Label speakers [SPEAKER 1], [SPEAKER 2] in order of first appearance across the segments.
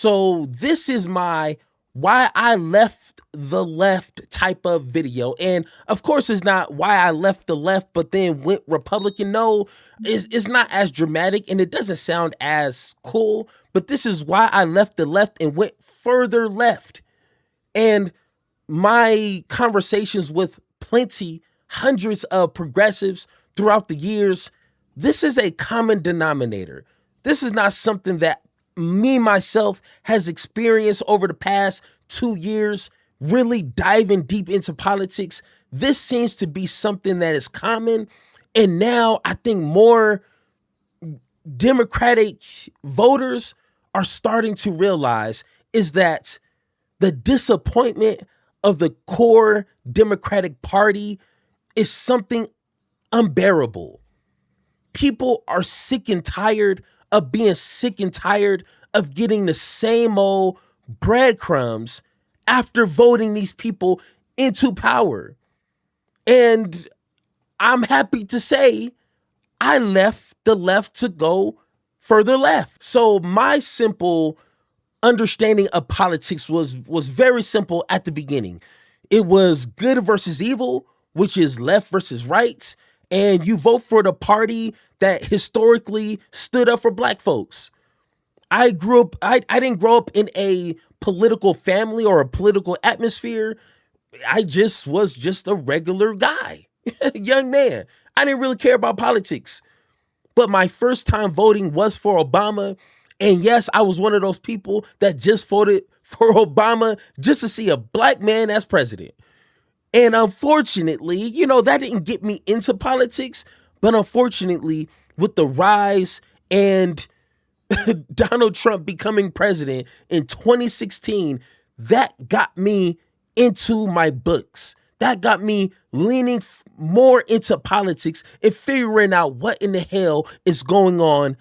[SPEAKER 1] So this is my why I left the left type of video. And of course, it's not why I left the left, but then went Republican. No, it's not as dramatic and it doesn't sound as cool. But this is why I left the left and went further left. And my conversations with hundreds of progressives throughout the years, this is a common denominator. This is not something that me, myself, has experienced over the past 2 years, really diving deep into politics. This seems to be something that is common. And now I think more Democratic voters are starting to realize is that the disappointment of the core Democratic Party is something unbearable. People are sick and tired of being sick and tired of getting the same old breadcrumbs after voting these people into power. And I'm happy to say I left the left to go further left. So my simple understanding of politics was very simple at the beginning. It was good versus evil, which is left versus right. And you vote for the party that historically stood up for black folks. I didn't grow up in a political family or a political atmosphere. I was just a regular guy, young man. I didn't really care about politics. But my first time voting was for Obama. And yes, I was one of those people that just voted for Obama just to see a black man as president. And unfortunately, that didn't get me into politics. But unfortunately, with the rise and Donald Trump becoming president in 2016, that got me into my books. That got me leaning more into politics and figuring out what in the hell is going on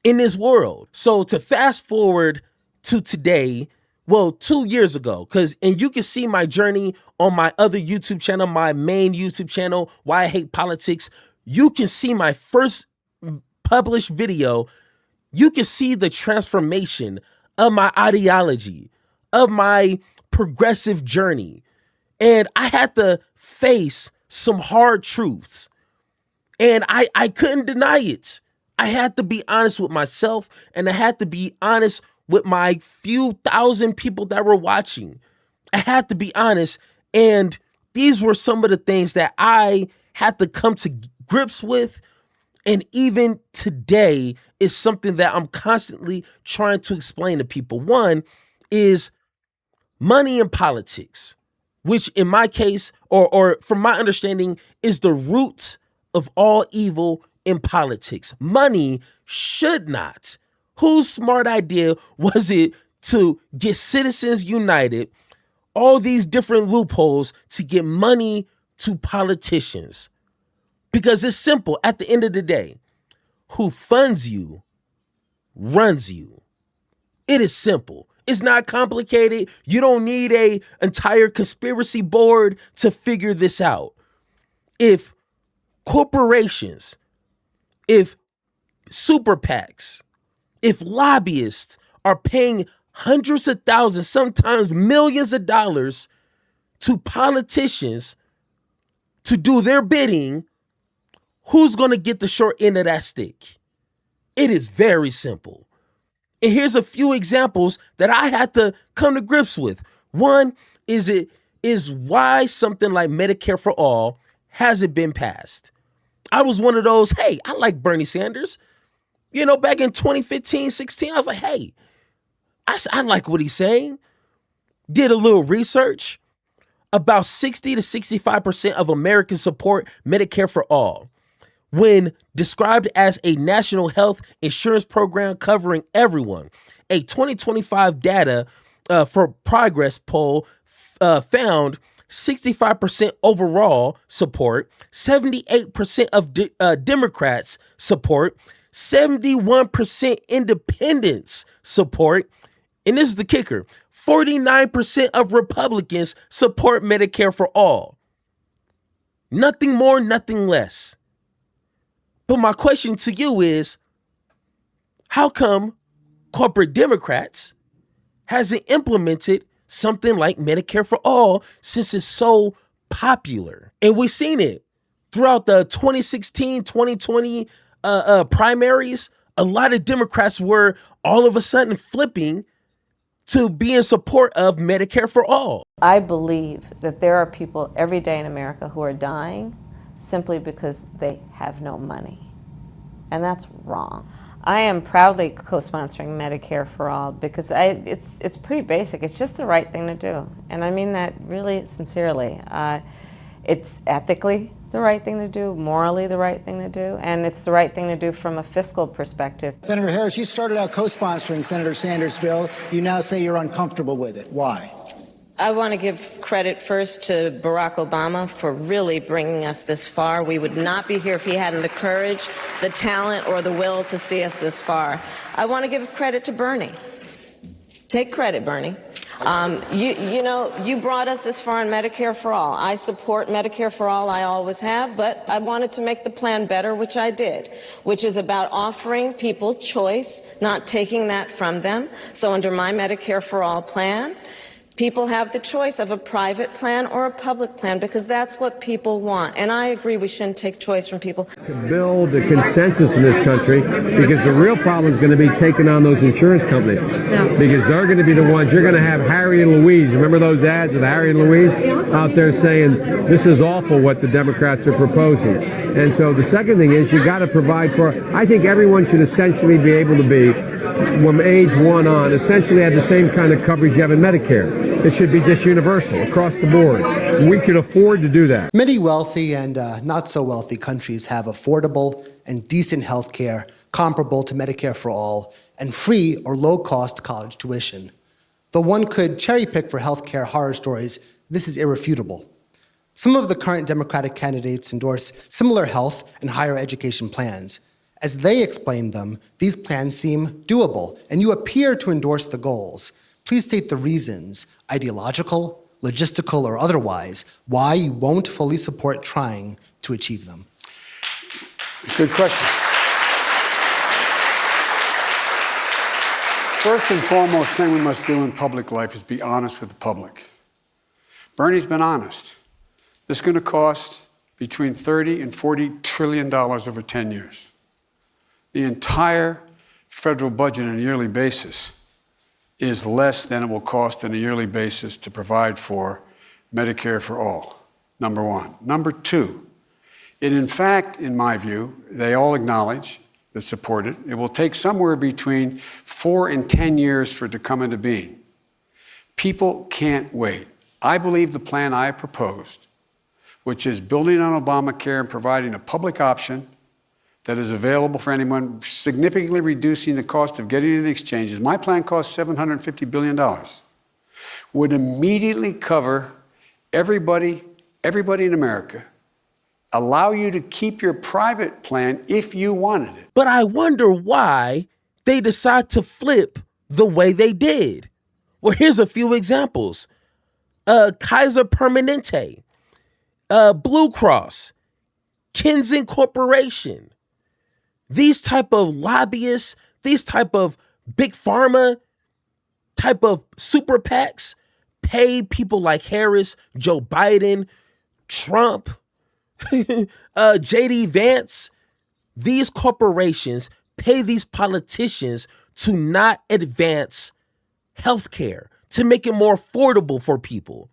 [SPEAKER 1] in this world. So to fast forward to today, 2 years ago, and you can see my journey on my other YouTube channel, my main YouTube channel, Why I Hate Politics. You can see my first published video. You can see the transformation of my ideology, of my progressive journey. And I had to face some hard truths. And I couldn't deny it. I had to be honest with myself, and I had to be honest with my few thousand people that were watching. I had to be honest, and these were some of the things that I had to come to grips with, and even today is something that I'm constantly trying to explain to people. One is money in politics, which in my case, or from my understanding, is the root of all evil in politics. Money should not. Whose smart idea was it to get Citizens United, all these different loopholes to get money to politicians? Because it's simple. At the end of the day, who funds you runs you. It is simple. It's not complicated. You don't need an entire conspiracy board to figure this out. If corporations, if super PACs, if lobbyists are paying hundreds of thousands, sometimes millions of dollars to politicians to do their bidding, who's going to get the short end of that stick? It is very simple. And here's a few examples that I had to come to grips with. One is why something like Medicare for All hasn't been passed. I was one of those, hey, I like Bernie Sanders. Back in 2015, 16, I was like, hey, I like what he's saying. Did a little research. About 60 to 65% of Americans support Medicare for All, when described as a national health insurance program covering everyone. A 2025 data for Progress poll found 65% overall support, 78% of Democrats support, 71% independents support, and this is the kicker, 49% of Republicans support Medicare for All. Nothing more, nothing less. But my question to you is, how come corporate Democrats hasn't implemented something like Medicare for All since it's so popular. And we've seen it throughout the 2016, 2020 primaries. A lot of Democrats were all of a sudden flipping to be in support of Medicare for All.
[SPEAKER 2] I believe that there are people every day in America who are dying simply because they have no money. And that's wrong. I am proudly co-sponsoring Medicare for All because it's pretty basic. It's just the right thing to do. And I mean that really sincerely. It's ethically the right thing to do, morally the right thing to do, and it's the right thing to do from a fiscal perspective.
[SPEAKER 3] Senator Harris, you started out co-sponsoring Senator Sanders' bill. You now say you're uncomfortable with it. Why?
[SPEAKER 2] I want to give credit first to Barack Obama for really bringing us this far. We would not be here if he hadn't the courage, the talent, or the will to see us this far. I want to give credit to Bernie. Take credit, Bernie. You brought us this far in Medicare for All. I support Medicare for All, I always have, but I wanted to make the plan better, which I did, which is about offering people choice, not taking that from them. So under my Medicare for All plan, people have the choice of a private plan or a public plan because that's what people want. And I agree we shouldn't take choice from people.
[SPEAKER 4] To build a consensus in this country, because the real problem is going to be taking on those insurance companies. Because they're going to be the ones, you're going to have Harry and Louise. Remember those ads with Harry and Louise out there saying, this is awful what the Democrats are proposing. And so the second thing is you got to provide for, I think everyone should essentially be able to be, from age 1 on, essentially have the same kind of coverage you have in Medicare. It should be just universal across the board. We could afford to do that.
[SPEAKER 5] Many wealthy and not so wealthy countries have affordable and decent health care comparable to Medicare for All and free or low-cost college tuition. Though one could cherry-pick for health care horror stories, this is irrefutable. Some of the current Democratic candidates endorse similar health and higher education plans. As they explain them, these plans seem doable, and you appear to endorse the goals. Please state the reasons, ideological, logistical, or otherwise, why you won't fully support trying to achieve them.
[SPEAKER 6] Good question. First and foremost thing we must do in public life is be honest with the public. Bernie's been honest. This is going to cost between $30 and $40 trillion over 10 years. The entire federal budget on a yearly basis is less than it will cost on a yearly basis to provide for Medicare for All, number one. Number two, it in fact, in my view, they all acknowledge that support it. It will take somewhere between 4 and 10 years for it to come into being. People can't wait. I believe the plan I proposed, which is building on Obamacare and providing a public option that is available for anyone, significantly reducing the cost of getting into the exchanges. My plan costs $750 billion. Would immediately cover everybody in America, allow you to keep your private plan if you wanted it.
[SPEAKER 1] But I wonder why they decide to flip the way they did. Well, here's a few examples. Kaiser Permanente, Blue Cross, Kensington Corporation. These type of lobbyists, these type of big pharma, type of super PACs pay people like Harris, Joe Biden, Trump, J.D. Vance. These corporations pay these politicians to not advance healthcare, to make it more affordable for people.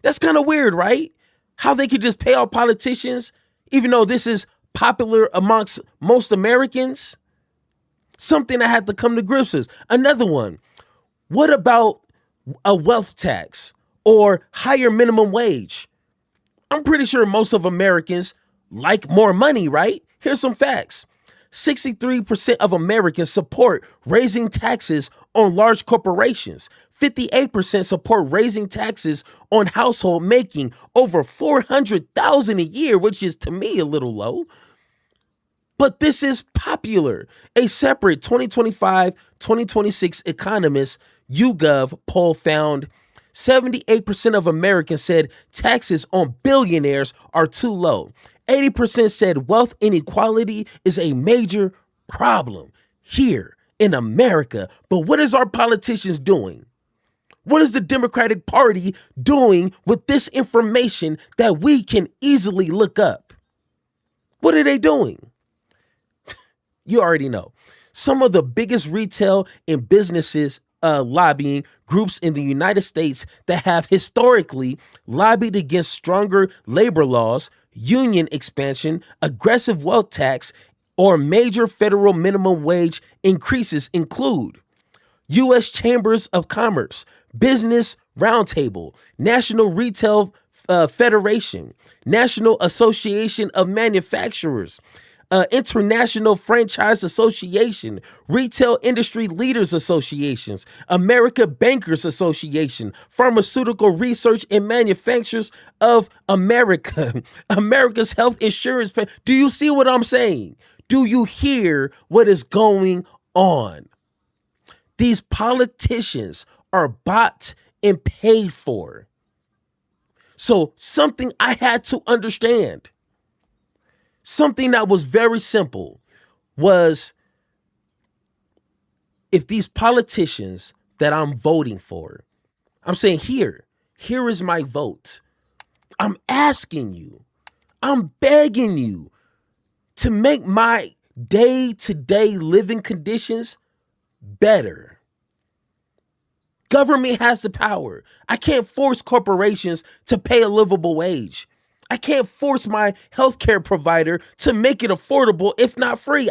[SPEAKER 1] That's kind of weird, right? How they could just pay all politicians, even though this is popular amongst most Americans. Something I had to come to grips with. Another one. What about a wealth tax or higher minimum wage? I'm pretty sure most of Americans like more money, right? Here's some facts. 63% of Americans support raising taxes on large corporations. 58% support raising taxes on household making over $400,000 a year, which is to me a little low. But this is popular. A separate 2025-2026 Economist YouGov poll found 78% of Americans said taxes on billionaires are too low. 80% said wealth inequality is a major problem here in America. But what is our politicians doing? What is the Democratic Party doing with this information that we can easily look up? What are they doing? You already know. Some of the biggest retail and businesses lobbying groups in the United States that have historically lobbied against stronger labor laws, union expansion, aggressive wealth tax, or major federal minimum wage increases include U.S. Chambers of Commerce, Business Roundtable, National Retail Federation, National Association of Manufacturers, International Franchise Association, Retail Industry Leaders Associations, America Bankers Association, Pharmaceutical Research and Manufacturers of America, America's Health Insurance. Do you see what I'm saying? Do you hear what is going on? These politicians are bought and paid for. So something I had to understand, something that was very simple, was if these politicians that I'm voting for, I'm saying here is my vote. I'm asking you, I'm begging you to make my day-to-day living conditions better. Government has the power. I can't force corporations to pay a livable wage. I can't force my healthcare provider to make it affordable, if not free.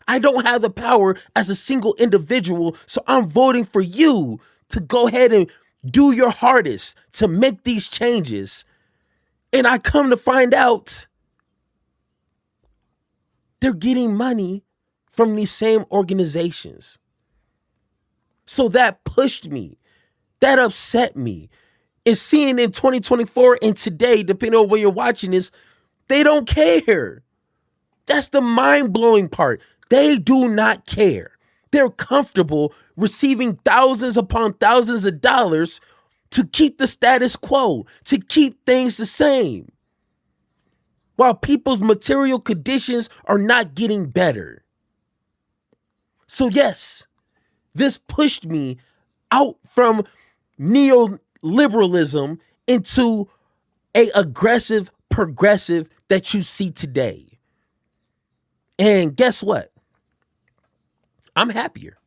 [SPEAKER 1] I don't have the power as a single individual. So I'm voting for you to go ahead and do your hardest to make these changes. And I come to find out they're getting money from these same organizations. So that pushed me. That upset me. And seeing in 2024 and today, depending on where you're watching this, they don't care. That's the mind-blowing part. They do not care. They're comfortable receiving thousands upon thousands of dollars to keep the status quo, to keep things the same, while people's material conditions are not getting better. So yes, this pushed me out from neoliberalism into a aggressive progressive that you see today. And guess what? I'm happier.